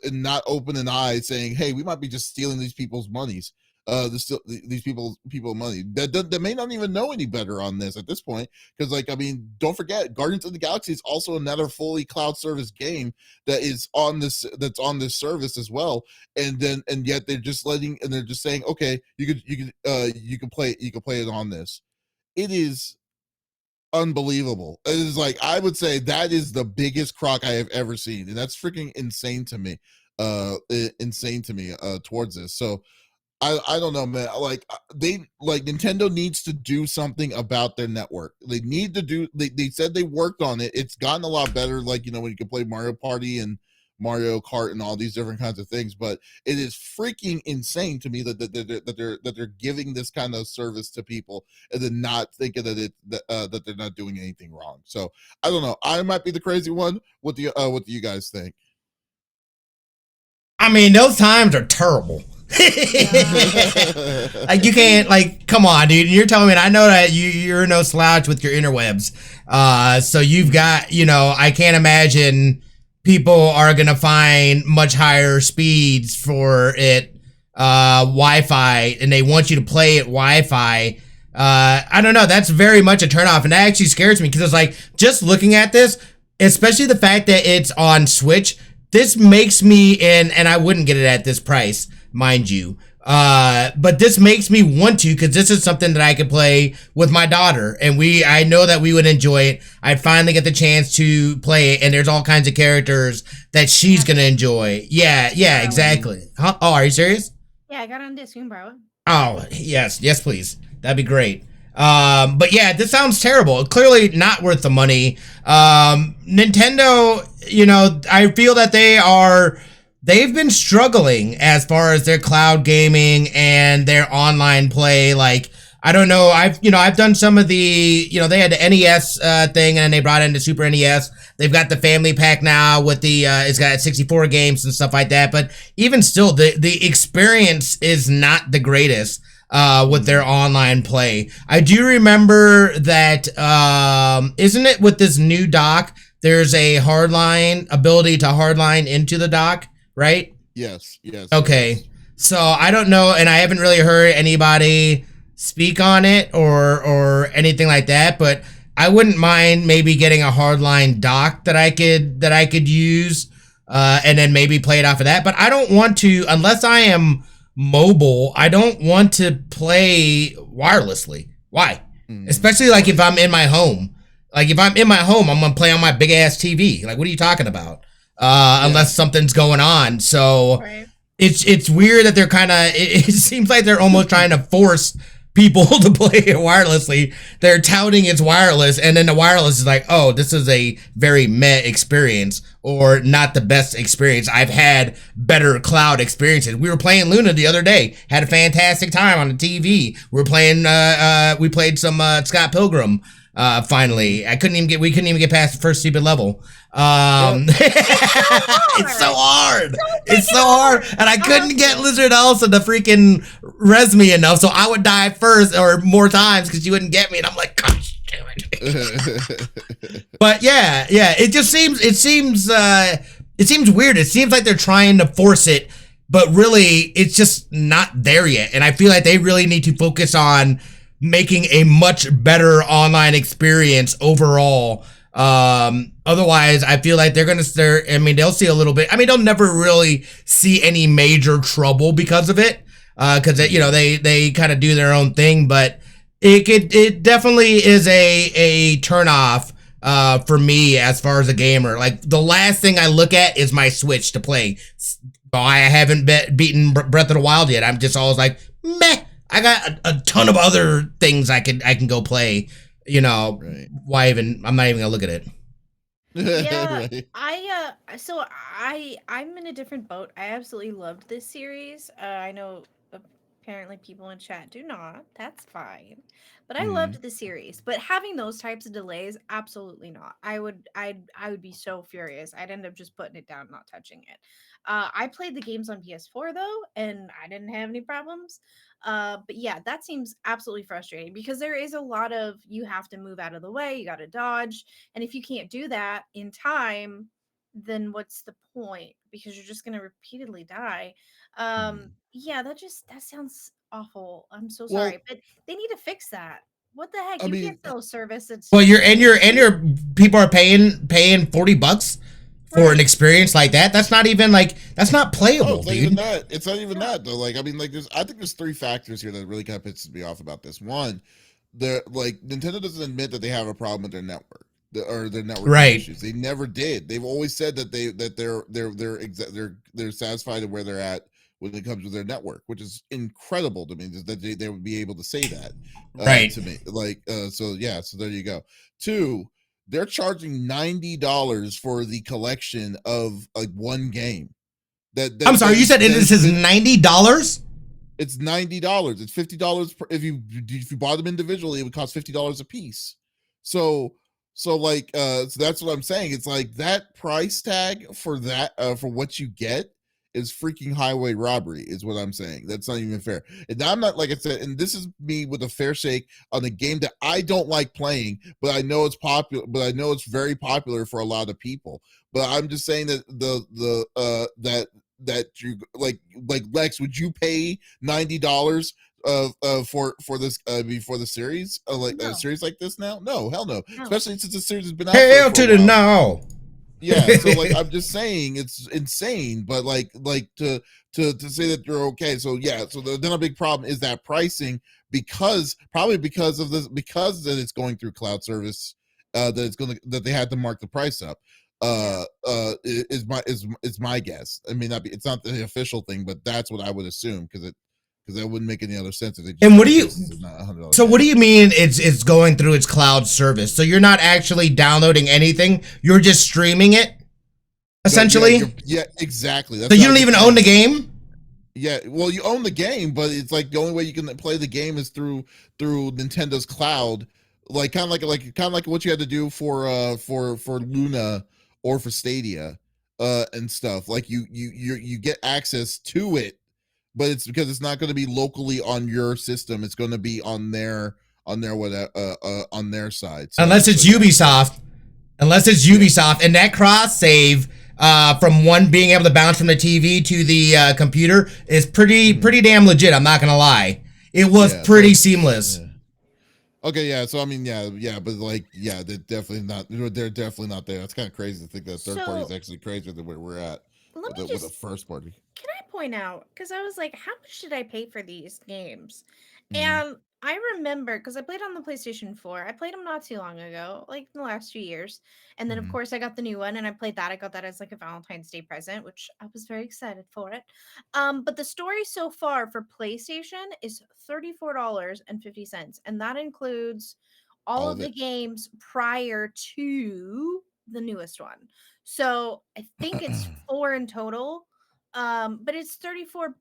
Speaker 1: and not open an eye saying, hey, we might be just stealing these people's monies. These people money that may not even know any better on this at this point, because, like, I mean, don't forget, Guardians of the Galaxy is also another fully cloud service game that's on this service as well. And yet they're just saying, okay, you can play it on this. It is unbelievable. It is, like, I would say that is the biggest crock I have ever seen, and that's freaking insane to me. Towards this. So I don't know, man. Like, Nintendo needs to do something about their network. They need to do. They said they worked on it. It's gotten a lot better. Like, when you can play Mario Party and Mario Kart and all these different kinds of things. But it is freaking insane to me that they're giving this kind of service to people and then not thinking that they're not doing anything wrong. So I don't know. I might be the crazy one. What do you guys think?
Speaker 3: I mean, those times are terrible. Like, you can't, like, come on, dude. You're telling me, and I know that you're no slouch with your interwebs. So you've got, I can't imagine people are gonna find much higher speeds for it, Wi-Fi, and they want you to play it Wi-Fi. I don't know. That's very much a turnoff, and that actually scares me because it's like, just looking at this, especially the fact that it's on Switch. This makes me, and I wouldn't get it at this price, mind you. But this makes me want to, because this is something that I could play with my daughter, and I know that we would enjoy it. I'd finally get the chance to play it, and there's all kinds of characters that she's gonna enjoy. Yeah, exactly. Huh? Oh, are you serious?
Speaker 2: Yeah, I got it on disc. You can borrow it.
Speaker 3: Oh, yes, please. That'd be great. But yeah, this sounds terrible. Clearly not worth the money. Nintendo, I feel that they've been struggling as far as their cloud gaming and their online play. Like, I don't know. I've done some of the, they had the NES thing, and then they brought in the Super NES. They've got the family pack now with the, it's got 64 games and stuff like that. But even still, the experience is not the greatest with their online play. I do remember that, isn't it with this new dock, there's a ability to hardline into the dock, right?
Speaker 1: Yes.
Speaker 3: Okay. So I don't know, and I haven't really heard anybody speak on it or anything like that, but I wouldn't mind maybe getting a hardline dock that I could use, and then maybe play it off of that. But I don't want to, unless I am mobile, I don't want to play wirelessly. Why? Especially like if I'm in my home. Like, if I'm in my home, I'm gonna play on my big ass TV. Like, what are you talking about? Unless something's going on. So
Speaker 2: Right.
Speaker 3: it's weird that they're kind of. It seems like they're almost trying to force people to play it wirelessly. They're touting it's wireless, and then the wireless is like, oh, this is a very meh experience, or not the best experience. I've had better cloud experiences. We were playing Luna the other day, had a fantastic time on the TV. We played some Scott Pilgrim. Finally, we couldn't even get past the first stupid level. It's so hard. It's so hard. And I couldn't get Lizard Elsa to freaking res me enough, so I would die first or more times because she wouldn't get me. And I'm like, gosh, damn it. But yeah, it seems weird. It seems like they're trying to force it, but really it's just not there yet. And I feel like they really need to focus on making a much better online experience overall. Otherwise, I feel like they'll see a little bit. I mean, they'll never really see any major trouble because of it, because they kind of do their own thing. But it definitely is a turnoff for me as far as a gamer. Like, the last thing I look at is my Switch to play. I haven't beaten Breath of the Wild yet. I'm just always like, meh. I got a ton of other things I can go play. Right. Why even? I'm not even gonna look at it.
Speaker 2: Yeah, right. I'm in a different boat. I absolutely loved this series. I know apparently people in chat do not. That's fine. But I loved the series. But having those types of delays, absolutely not. I would be so furious. I'd end up just putting it down, not touching it. I played the games on PS4 though, and I didn't have any problems. But yeah, that seems absolutely frustrating because there is a lot of, you have to move out of the way, you got to dodge, and if you can't do that in time, then what's the point? Because you're just going to repeatedly die. Yeah, that sounds awful. I'm so sorry, but they need to fix that. What the heck? Can't sell a service.
Speaker 3: Well, your people are paying $40 for an experience like that. That's not even that's not playable, dude.
Speaker 1: It's not even that though. Like, I mean, like, I think there's three factors here that really kind of pisses me off about this. One, Nintendo doesn't admit that they have a problem with their network. Their network issues. They never did. They've always said that they're satisfied with where they're at when it comes to their network, which is incredible to me that they would be able to say that,
Speaker 3: right,
Speaker 1: to me. So there you go. Two, they're charging $90 for the collection of like one game.
Speaker 3: I'm sorry, you said this is $90?
Speaker 1: It's $90. It's $50 if you bought them individually. It would cost $50 a piece. So that's what I'm saying. It's like that price tag for that for what you get is freaking highway robbery, is what I'm saying. That's not even fair. And I'm not, like I said, and this is me with a fair shake on a game that I don't like playing, but I know it's popular, but I know it's very popular for a lot of people. But I'm just saying that that you like Lex, would you pay $90 for this before the series a series like this now? No, hell no. Especially since the series has been out
Speaker 3: hell to the no.
Speaker 1: Yeah, so like I'm just saying it's insane, but like to say that you're okay. So yeah, so then a big problem is that pricing, because that it's going through cloud service, that they had to mark the price up. Is my guess. I mean, it's not the official thing, but that's what I would assume, because that wouldn't make any other sense if they just,
Speaker 3: and what do you so what do you mean it's going through its cloud service? So you're not actually downloading anything, you're just streaming it essentially?
Speaker 1: No, yeah, exactly.
Speaker 3: That's so you don't even own the game?
Speaker 1: Yeah, well, you own the game, but it's like the only way you can play the game is through Nintendo's cloud, like kind of like what you had to do for Luna or for Stadia and stuff. Like you get access to it, but it's because it's not going to be locally on your system. It's going to be on their on their side. So,
Speaker 3: unless it's Ubisoft. Unless it's Ubisoft, and that cross save from one being able to bounce from the TV to the computer is pretty damn legit. I'm not gonna lie, it was pretty seamless.
Speaker 1: Yeah. Okay, yeah. So I mean, yeah, but like, yeah, they're definitely not. They're definitely not there. It's kind of crazy to think that third party is actually crazier than where we're at with the first party.
Speaker 2: Can I point out, because I was like, how much did I pay for these games? And I remember, because I played on the PlayStation 4. I played them not too long ago, like in the last few years. And then, of course, I got the new one, and I played that. I got that as like a Valentine's Day present, which I was very excited for it. But the story so far for PlayStation is $34.50. And that includes all of the games prior to the newest one. So I think it's 4 in total. But it's $34.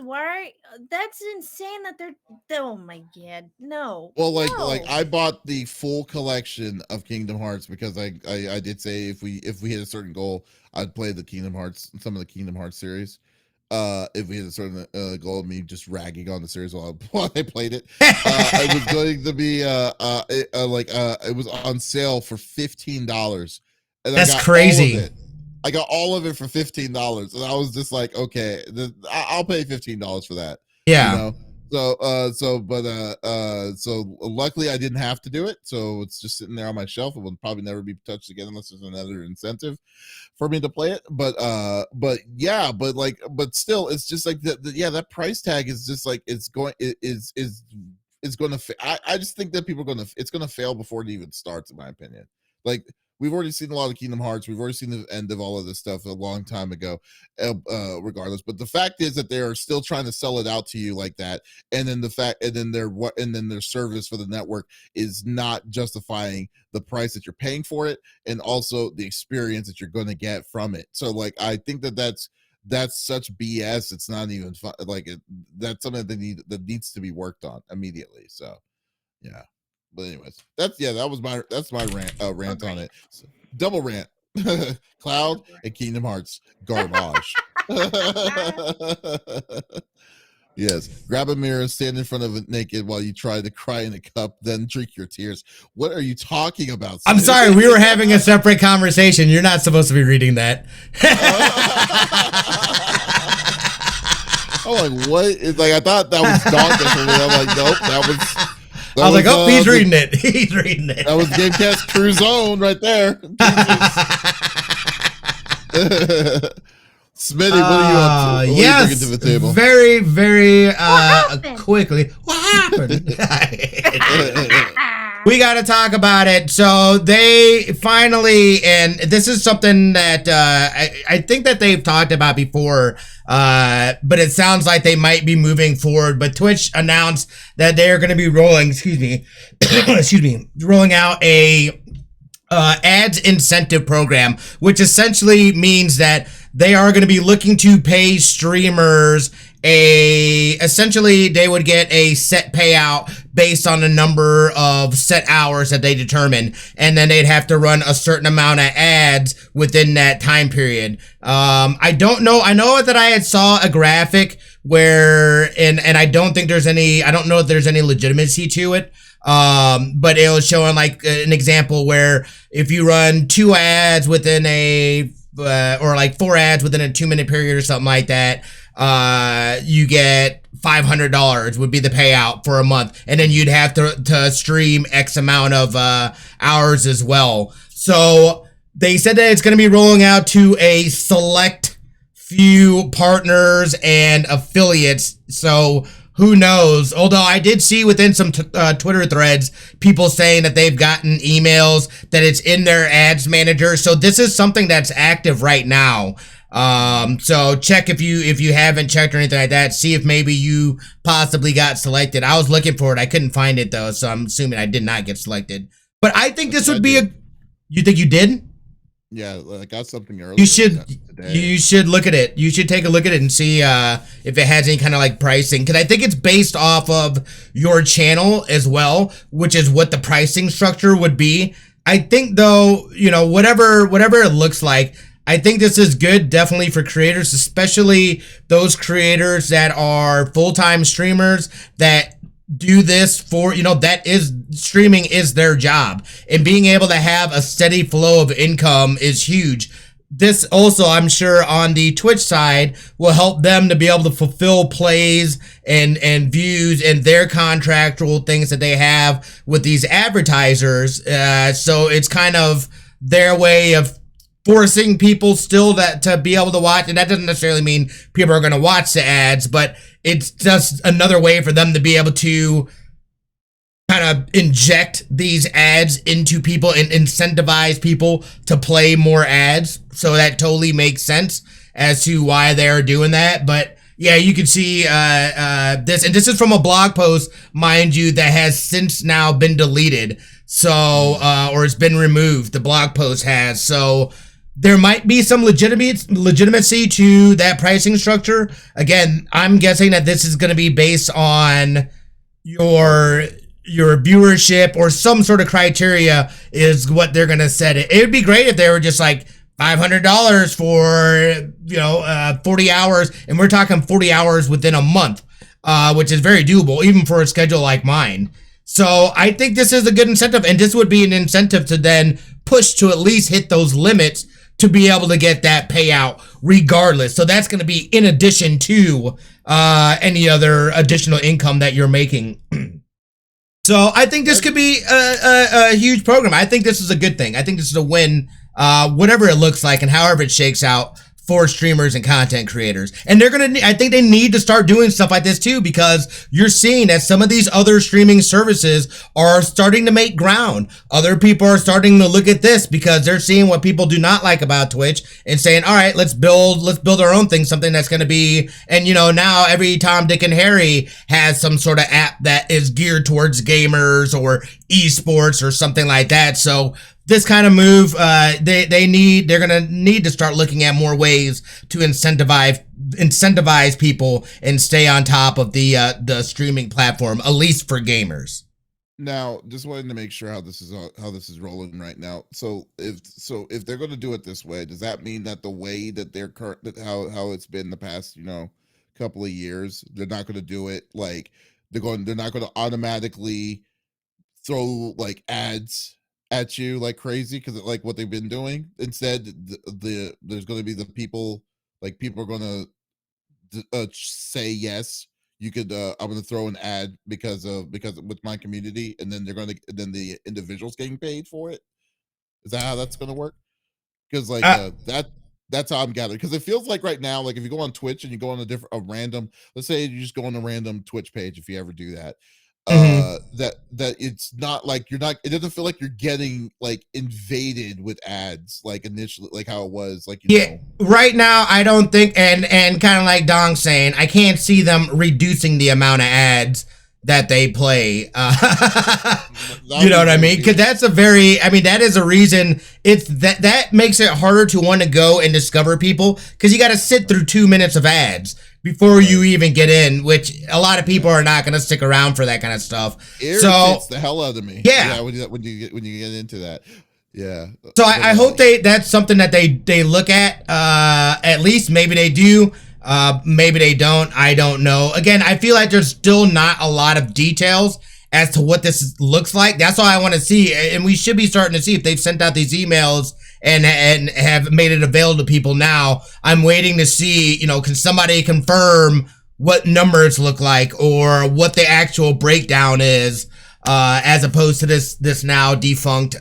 Speaker 2: Why? That's insane that they're, oh my god, no.
Speaker 1: Well, like I bought the full collection of Kingdom Hearts because I did say if we hit a certain goal, I'd play some of the Kingdom Hearts series. If we hit a certain goal of me just ragging on the series while I played it, it was going to be it was on sale for $15, and
Speaker 3: that's crazy.
Speaker 1: I got all of it for $15, and I was just like, okay, I'll pay $15 for that.
Speaker 3: Yeah.
Speaker 1: You know? So luckily I didn't have to do it. So it's just sitting there on my shelf. It will probably never be touched again unless there's another incentive for me to play it. But still, it's just like that price tag is just like it's going to. I just think that it's going to fail before it even starts, in my opinion. Like, we've already seen a lot of Kingdom Hearts. We've already seen the end of all of this stuff a long time ago, regardless. But the fact is that they are still trying to sell it out to you like that, and then their service for the network is not justifying the price that you're paying for it, and also the experience that you're going to get from it. So, like, I think that's such BS. It's not even fun. Like, that's something that needs to be worked on immediately. So, yeah. But anyways, that's my rant on it. So, double rant. Cloud and Kingdom Hearts garbage. Yes, grab a mirror, stand in front of it naked while you try to cry in a cup, then drink your tears. What are you talking about?
Speaker 3: I'm sorry, we were having a separate conversation. You're not supposed to be reading that.
Speaker 1: I'm like, what? It's like, I thought that was daunting for me. I'm like, nope, that was.
Speaker 3: I was like, oh, he's reading it. He's reading it.
Speaker 1: That was GameCast True Zone right there. Smitty, what are you up to? What are you bringing to the table?
Speaker 3: Very, very quickly. What happened? We got to talk about it. So they finally, and this is something that I think that they've talked about before, but it sounds like they might be moving forward. But Twitch announced that they are going to be rolling, rolling out a ads incentive program, which essentially means that they are going to be looking to pay streamers essentially they would get a set payout based on the number of set hours that they determine, and then they'd have to run a certain amount of ads within that time period. I don't know. I know that I had saw a graphic where, and I don't think there's any, I don't know if there's any legitimacy to it. But it was showing like an example where if you run 2 ads within or like 4 ads within a 2-minute period or something like that, you get $500 would be the payout for a month, and then you'd have to stream X amount of hours as well. So they said that it's going to be rolling out to a select few partners and affiliates. So who knows? Although I did see within some Twitter threads, people saying that they've gotten emails that it's in their ads manager. So this is something that's active right now. So check if you haven't checked or anything like that. See if maybe you possibly got selected. I was looking for it. I couldn't find it though. So I'm assuming I did not get selected. But I think this would be you think you did?
Speaker 1: Yeah, I got something earlier.
Speaker 3: You should look at it. You should take a look at it and see if it has any kind of like pricing, because I think it's based off of your channel as well, which is what the pricing structure would be. I think though, you know, whatever it looks like, I think this is good definitely for creators, especially those creators that are full-time streamers that do this for, you know, that is streaming is their job, and being able to have a steady flow of income is huge. This also, I'm sure, on the Twitch side will help them to be able to fulfill plays and views and their contractual things that they have with these advertisers. So it's kind of their way of forcing people still to be able to watch, and that doesn't necessarily mean people are going to watch the ads, but it's just another way for them to be able to kind of inject these ads into people and incentivize people to play more ads. So that totally makes sense as to why they're doing that. But yeah, you can see this, and this is from a blog post, mind you, that has since now been deleted. So, or it's been removed. The blog post has. So there might be some legitimacy to that pricing structure. Again, I'm guessing that this is going to be based on your viewership or some sort of criteria is what they're going to set it. It would be great if they were just like $500 for, you know, 40 hours. And we're talking 40 hours within a month, which is very doable, even for a schedule like mine. So I think this is a good incentive, and this would be an incentive to then push to at least hit those limits to be able to get that payout regardless. So that's going to be in addition to any other additional income that you're making. So I think this could be a huge program. I think this is a good thing. I think this is a win, whatever it looks like and however it shakes out for streamers and content creators. And I think they need to start doing stuff like this too, because you're seeing that some of these other streaming services are starting to make ground. Other people are starting to look at this because they're seeing what people do not like about Twitch and saying, all right, let's build our own thing, something that's going to be, and you know, now every Tom, Dick, and Harry has some sort of app that is geared towards gamers or esports or something like that. So this kind of move, they're gonna need to start looking at more ways to incentivize people and stay on top of the streaming platform, at least for gamers.
Speaker 1: Now, just wanted to make sure how this is rolling right now. So if they're going to do it this way, does that mean that the way that they're how it's been the past, you know, couple of years, they're not going to do it like they're not going to automatically throw like ads at you like crazy, because like what they've been doing? Instead, there's going to be the people, like people are going to say yes, you could I'm going to throw an ad because with my community, and then then the individuals getting paid for it. Is that how that's going to work? Because like that's how I'm gathering, because it feels like right now, like if you go on Twitch and you go on a random, let's say you just go on a random Twitch page, if you ever do that, that it's not like it doesn't feel like you're getting like invaded with ads like initially, like how it was, like, you know.
Speaker 3: Right now I don't think, and kind of like Dong saying, I can't see them reducing the amount of ads that they play.
Speaker 1: That
Speaker 3: You know
Speaker 1: would
Speaker 3: what I
Speaker 1: be
Speaker 3: mean? Because that's a very, I mean, that is a reason it's that makes it harder to want to go and discover people because you got to sit through 2 minutes of ads before you even get in, which a lot of people are not going to stick around for that kind of stuff.
Speaker 1: irritates the hell out of me.
Speaker 3: Yeah.
Speaker 1: When you get into that. Yeah.
Speaker 3: So I hope that's something that they look at least. Maybe they do. Maybe they don't. I don't know. Again, I feel like there's still not a lot of details as to what this looks like. That's all I want to see. And we should be starting to see if they've sent out these emails and have made it available to people now. I'm waiting to see, can somebody confirm what numbers look like or what the actual breakdown is, as opposed to this now defunct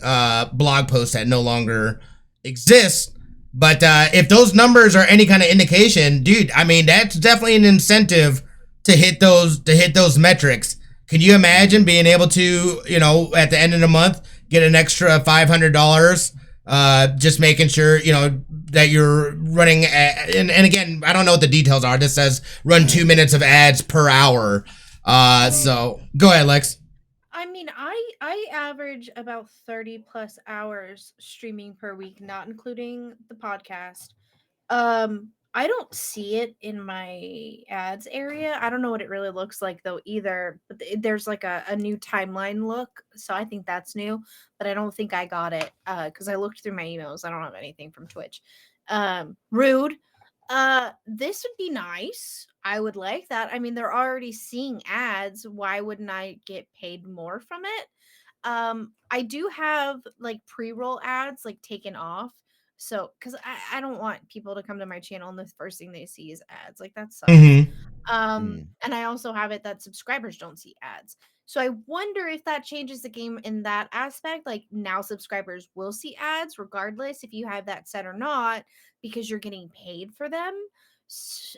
Speaker 3: blog post that no longer exists. But if those numbers are any kind of indication, dude, I mean, that's definitely an incentive to hit those metrics. Can you imagine being able to, at the end of the month, get an extra $500, just making sure, that you're running, and again, I don't know what the details are. This says run 2 minutes of ads per hour. So go ahead, Lex.
Speaker 2: I mean, I average about 30 plus hours streaming per week, not including the podcast. I don't see it in my ads area. I don't know what it really looks like though either. But there's like a new timeline look, so I think that's new. But I don't think I got it because I looked through my emails. I don't have anything from Twitch. Rude. This would be nice. I would like that. I mean, they're already seeing ads. Why wouldn't I get paid more from it? I do have like pre-roll ads like taken off. So, because I don't want people to come to my channel and the first thing they see is ads. Like that sucks.
Speaker 3: Mm-hmm.
Speaker 2: And I also have it that subscribers don't see ads. So I wonder if that changes the game in that aspect. Like now subscribers will see ads regardless if you have that set or not, because you're getting paid for them.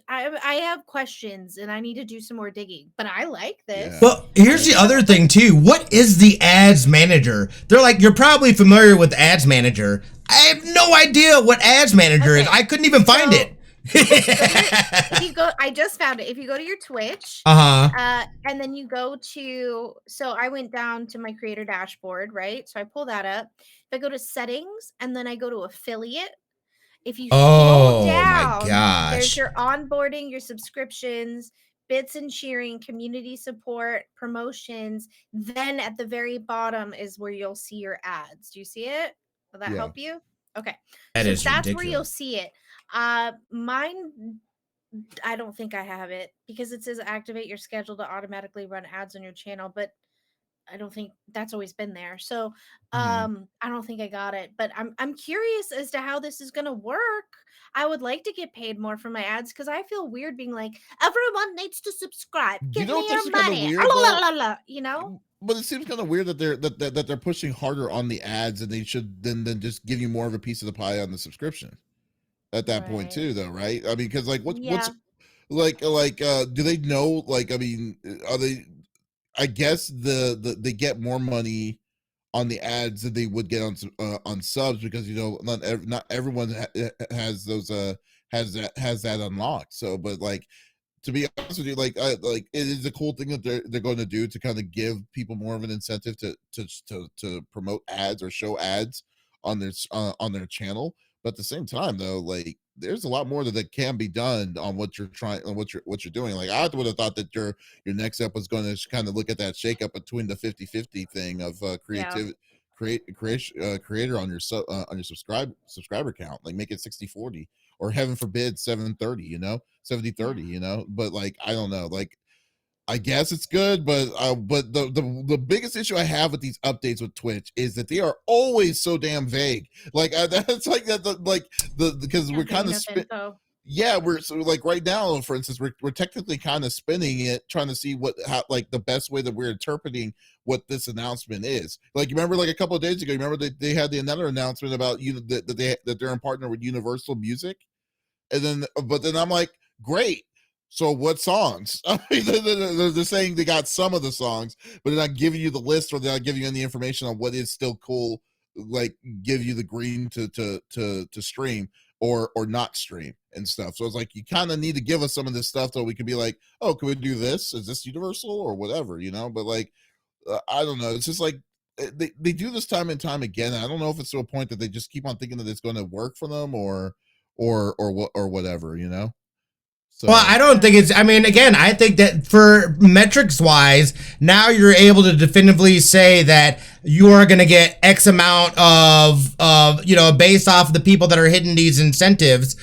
Speaker 2: I have questions and I need to do some more digging, but I like this.
Speaker 1: Yeah.
Speaker 3: Well, here's the other thing too. What is the ads manager? They're like, you're probably familiar with ads manager. I have no idea what ads manager is. I couldn't even find it.
Speaker 2: If you go, I just found it. If you go to your Twitch, and then you go to, so I went down to my creator dashboard, right? So I pull that up. If I go to settings and then I go to affiliate, if you scroll down, there's your onboarding, your subscriptions, bits and cheering, community support, promotions. Then at the very bottom is where you'll see your ads. Do you see it? Will that help you? Okay.
Speaker 3: That's
Speaker 2: ridiculous. Where you'll see it. Mine, I don't think I have it because it says activate your schedule to automatically run ads on your channel, but I don't think that's always been there. So I don't think I got it, but I'm curious as to how this is gonna work. I would like to get paid more for my ads because I feel weird being like, everyone needs to subscribe. Give me your money.
Speaker 1: But it seems kind of weird that they're pushing harder on the ads and they should then just give you more of a piece of the pie on the subscription at that point too, though, right? I mean, because like what's like do they know, like, I mean, are they, I guess they get more money on the ads than they would get on subs because not everyone has those has that unlocked. So, but like, to be honest with you, like it is a cool thing that they're going to do to kind of give people more of an incentive to promote ads or show ads on their channel. But at the same time, though, like there's a lot more that can be done on what you're trying, on what you're doing. Like I would have thought that your next step was going to kind of look at that shakeup between the 50-50 thing of creator on your subscriber count, like make it 60-40 or heaven forbid 7-30, 70-30, but like I don't know, like I guess it's good, but the biggest issue I have with these updates with Twitch is that they are always so damn vague. Like that's like that, because we're kind of we're so like right now, for instance, we're technically kind of spinning it, trying to see how like the best way that we're interpreting what this announcement is. Like you remember, like a couple of days ago, you remember they had another announcement about that they're in partner with Universal Music, and then but then I'm like, great. So what songs? I mean, they're saying they got some of the songs, but they're not giving you the list, or they're not giving you any information on what is still cool. Like give you the green to stream. or not stream and stuff. So it's like you kind of need to give us some of this stuff so we can be like, oh, can we do this? Is this universal or whatever, But like, I don't know. It's just like they do this time and time again. I don't know if it's to a point that they just keep on thinking that it's going to work for them or whatever, So,
Speaker 3: well, I don't think it's, I mean, again, I think that for metrics wise, now you're able to definitively say that you are going to get X amount of, based off the people that are hitting these incentives,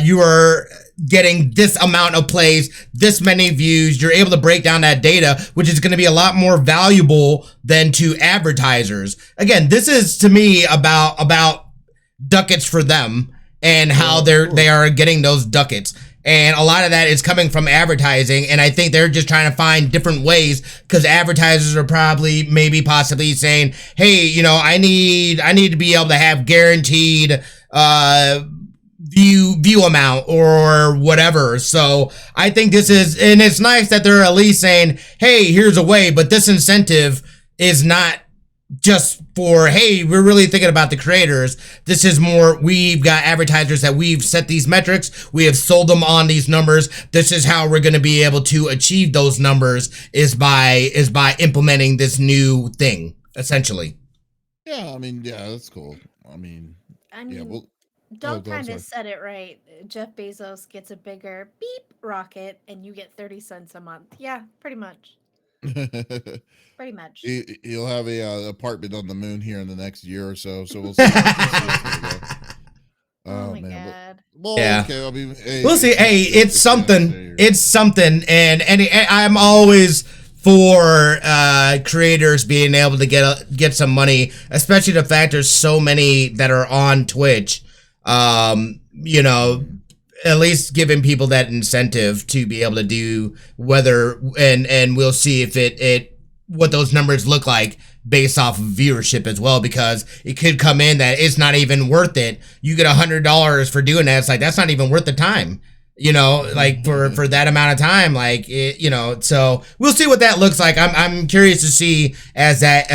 Speaker 3: you are getting this amount of plays, this many views. You're able to break down that data, which is going to be a lot more valuable than to advertisers. Again, this is to me about ducats for them and how they are getting those ducats. And a lot of that is coming from advertising. And I think they're just trying to find different ways because advertisers are probably possibly saying, hey, I need to be able to have guaranteed view amount or whatever. So I think this is, and it's nice that they're at least saying, hey, here's a way, but this incentive is not just for, hey, we're really thinking about the creators. This is more, we've got advertisers that we've set these metrics, we have sold them on these numbers. This is how we're going to be able to achieve those numbers is by implementing this new thing, essentially.
Speaker 1: Yeah, I mean, yeah, that's cool. I mean, yeah, well,
Speaker 2: Doug kind of said it right. Jeff Bezos gets a bigger beep rocket and you get 30 cents a month. Yeah, pretty much. Pretty much.
Speaker 1: He'll have a apartment on the moon here in the next year or so. So we'll see.
Speaker 2: Oh my God.
Speaker 1: Well,
Speaker 3: yeah.
Speaker 1: Okay. I mean, hey,
Speaker 3: we'll see. Hey, it's something. It's something. And I'm always for creators being able to get some money, especially the fact there's so many that are on Twitch. At least giving people that incentive to be able to do whether, and we'll see if it what those numbers look like based off of viewership as well, because it could come in that it's not even worth it. You get $100 for doing that. It's like, that's not even worth the time, like for that amount of time, like it, so we'll see what that looks like. I'm curious to see as that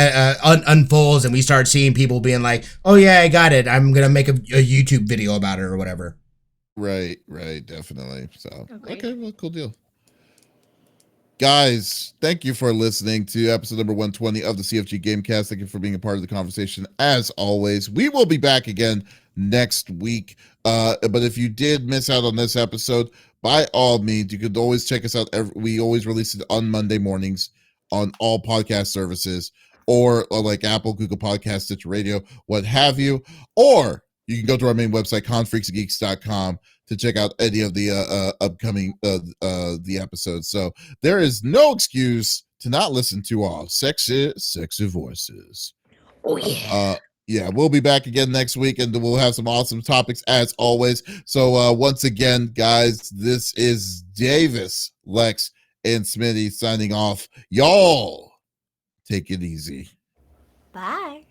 Speaker 3: unfolds and we start seeing people being like, oh yeah, I got it. I'm going to make a YouTube video about it or whatever.
Speaker 1: Right, definitely. So, okay, well, cool deal. Guys, thank you for listening to episode number 120 of the CFG Gamecast. Thank you for being a part of the conversation. As always, we will be back again next week. But if you did miss out on this episode, by all means, you could always check us out. We always release it on Monday mornings on all podcast services, or like Apple, Google Podcasts, Stitcher Radio, what have you. Or you can go to our main website, confreaksgeeks.com, to check out any of the upcoming the episodes. So there is no excuse to not listen to our sexy voices.
Speaker 2: Oh yeah.
Speaker 1: Yeah, we'll be back again next week, and we'll have some awesome topics as always. So once again, guys, this is Davis, Lex, and Smitty signing off. Y'all take it easy.
Speaker 2: Bye.